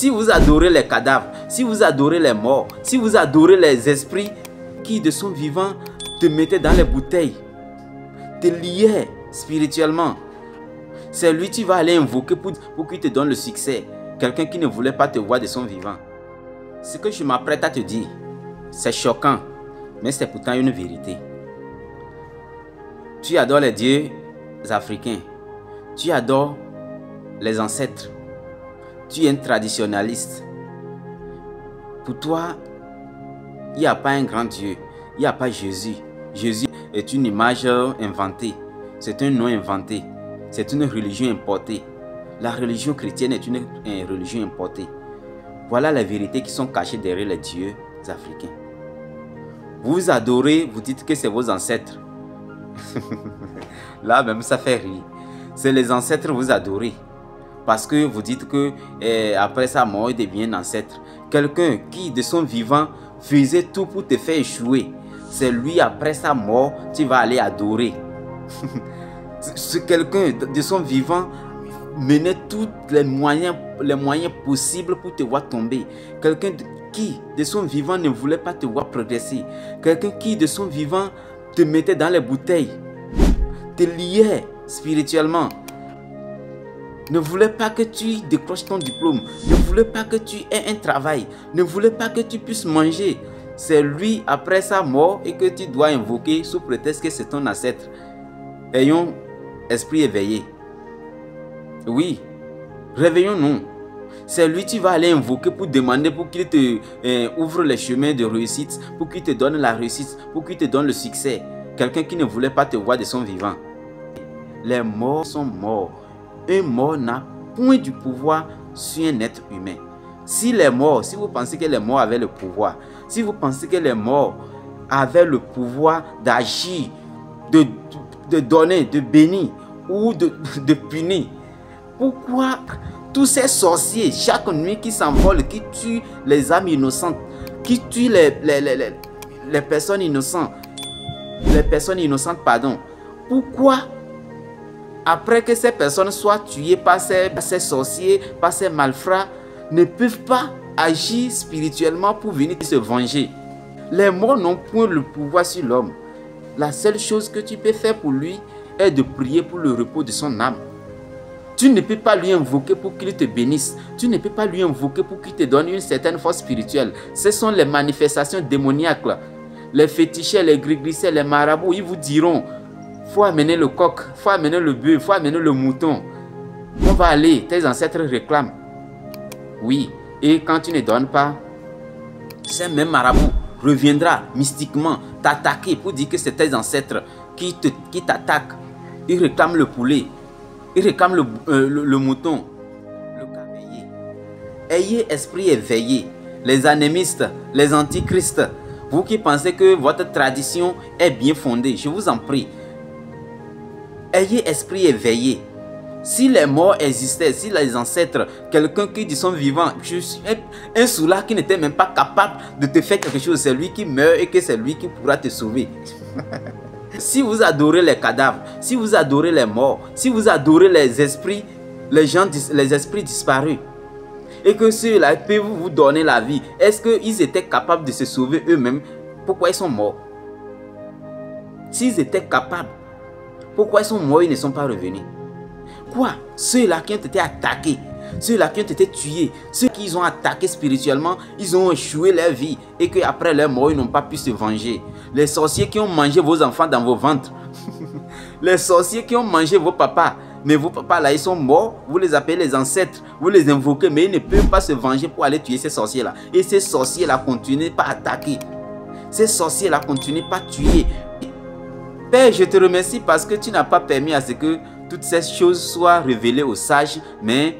si vous adorez les cadavres, si vous adorez les morts, si vous adorez les esprits qui de son vivant te mettaient dans les bouteilles, te liaient spirituellement, c'est lui que tu vas aller invoquer pour qu'il te donne le succès. Quelqu'un qui ne voulait pas te voir de son vivant. Ce que je m'apprête à te dire, c'est choquant, mais c'est pourtant une vérité. Tu adores les dieux africains, tu adores les ancêtres, tu es un traditionnaliste. Pour toi, il n'y a pas un grand Dieu, il n'y a pas Jésus. Jésus est une image inventée, c'est un nom inventé, c'est une religion importée. La religion chrétienne est une religion importée. Voilà les vérités qui sont cachées derrière les dieux africains. Vous adorez, vous dites que c'est vos ancêtres. Là même ça fait rire. C'est les ancêtres que vous adorez. Parce que vous dites que après sa mort, il devient un ancêtre. Quelqu'un qui de son vivant faisait tout pour te faire échouer. C'est lui après sa mort, tu vas aller adorer. C'est quelqu'un de son vivant menait tous les moyens possibles pour te voir tomber. Quelqu'un qui de son vivant ne voulait pas te voir progresser. Quelqu'un qui de son vivant te mettait dans les bouteilles, te liait spirituellement, ne voulait pas que tu décroches ton diplôme, ne voulait pas que tu aies un travail, ne voulait pas que tu puisses manger. C'est lui après sa mort et que tu dois invoquer sous prétexte que c'est ton ancêtre. Ayons esprit éveillé. Oui, réveillons-nous. C'est lui que tu vas aller invoquer pour demander pour qu'il te ouvre les chemins de réussite, pour qu'il te donne la réussite, pour qu'il te donne le succès. Quelqu'un qui ne voulait pas te voir de son vivant. Les morts sont morts. Un mort n'a point du pouvoir sur un être humain. Si les morts, si vous pensez que les morts avaient le pouvoir, si vous pensez que les morts avaient le pouvoir d'agir, de donner, de bénir ou de punir, pourquoi tous ces sorciers, chaque nuit qui s'envolent, qui tuent les âmes innocentes, qui tuent les personnes innocentes, pardon, pourquoi après que ces personnes soient tuées par ces sorciers, par ces malfrats, ne peuvent pas agir spirituellement pour venir se venger? Les morts n'ont point le pouvoir sur l'homme. La seule chose que tu peux faire pour lui est de prier pour le repos de son âme. Tu ne peux pas lui invoquer pour qu'il te bénisse. Tu ne peux pas lui invoquer pour qu'il te donne une certaine force spirituelle. Ce sont les manifestations démoniaques. Les féticheurs, les grégrisses, les marabouts, ils vous diront: faut amener le coq, faut amener le bœuf, faut amener le mouton. On va aller, tes ancêtres réclament. Oui, et quand tu ne donnes pas, ce même marabout reviendra mystiquement t'attaquer pour dire que c'est tes ancêtres qui t'attaquent. Ils réclament le poulet, ils réclament le mouton, le camélier. Ayez esprit éveillé, les animistes, les antichristes. Vous qui pensez que votre tradition est bien fondée, je vous en prie. Ayez esprit éveillé. Si les morts existaient, si les ancêtres, quelqu'un qui dit son vivant, je suis un soulard qui n'était même pas capable de te faire quelque chose, c'est lui qui meurt et que c'est lui qui pourra te sauver. Si vous adorez les cadavres, si vous adorez les morts, si vous adorez les esprits, les esprits disparus, et que ceux-là peuvent vous donner la vie, est-ce qu'ils étaient capables de se sauver eux-mêmes? Pourquoi ils sont morts? S'ils étaient capables, pourquoi ils sont morts, ils ne sont pas revenus? Quoi? Ceux-là qui ont été attaqués, ceux-là qui ont été tués, ceux qui ont attaqué spirituellement, ils ont échoué leur vie et qu'après leur mort, ils n'ont pas pu se venger. Les sorciers qui ont mangé vos enfants dans vos ventres, les sorciers qui ont mangé vos papas, mais vos papas là, ils sont morts, vous les appelez les ancêtres, vous les invoquez, mais ils ne peuvent pas se venger pour aller tuer ces sorciers-là. Et ces sorciers-là continuent pas à attaquer. Ces sorciers-là continuent pas à tuer. Père, je te remercie parce que tu n'as pas permis à ce que toutes ces choses soient révélées aux sages, mais